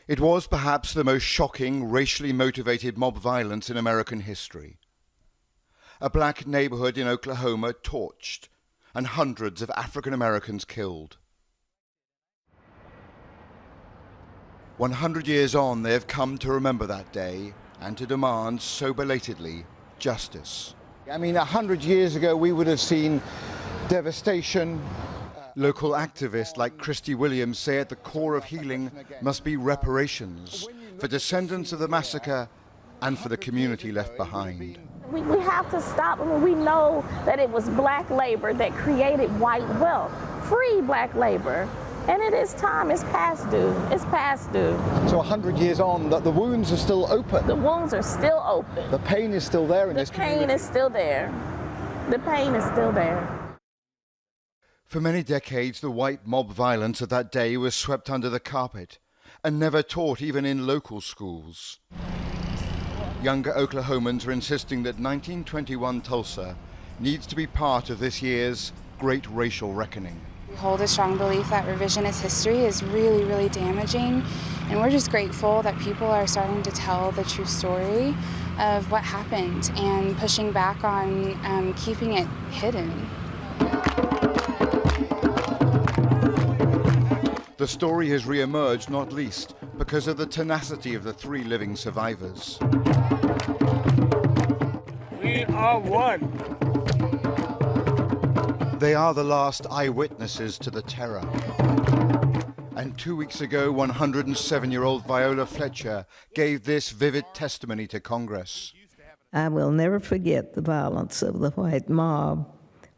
It was perhaps the most shocking, racially motivated mob violence in American history. A black neighborhood in Oklahoma torched, and hundreds of African Americans killed. 100 years on, they have come to remember that day and to demand, so belatedly, justice. I mean, 100 years ago, we would have seen devastation. Local activists like Christy Williams say at the core of healing must be reparations for descendants of the massacre and for the community left behind. We have to stop. I mean, we know that it was black labor that created white wealth. Free black labor. And it is time. It's past due. It's past due. So 100 years on, the wounds are still open. The wounds are still open. The pain is still there in this community. The pain is still there. The pain is still there. For many decades, the white mob violence of that day was swept under the carpet and never taught even in local schools. Younger Oklahomans are insisting that 1921 Tulsa needs to be part of this year's great racial reckoning. We hold a strong belief that revisionist history is really, really damaging, and we're just grateful that people are starting to tell the true story of what happened and pushing back on keeping it hidden. The story has re-emerged not least because of the tenacity of the 3 living survivors. We are one. They are the last eyewitnesses to the terror. And 2 weeks ago, 107-year-old VIOLA FLETCHER gave this vivid testimony to Congress. I will never forget the violence of the white mob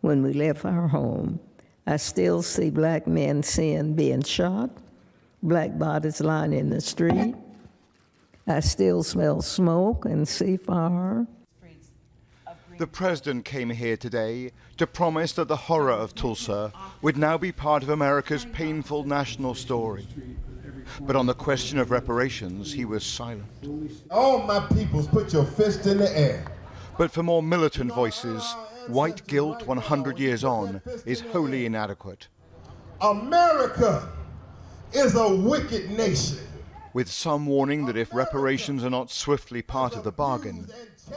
when we left our home. I still see black men being shot, black bodies lying in the street. I still smell smoke and see fire. The president came here today to promise that the horror of Tulsa would now be part of America's painful national story. But on the question of reparations, he was silent. All my peoples, put your fist in the air. But for more militant voices, white guilt 100 years on is wholly inadequate. America is a wicked nation. With some warning that if reparations are not swiftly part of the bargain,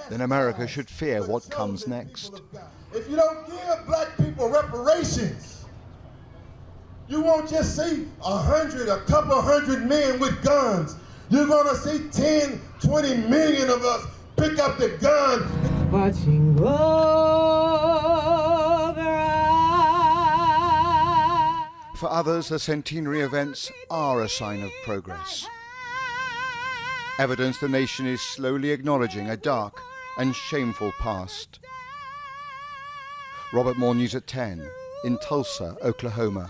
then America should fear what comes next. If you don't give black people reparations, you won't just see a couple hundred men with guns. You're gonna see 10, 20 million of us pick up the gun. Watching over us. For others, the centenary events are a sign of progress. Evidence the nation is slowly acknowledging a dark and shameful past. Robert Moore, News at 10, in Tulsa, Oklahoma.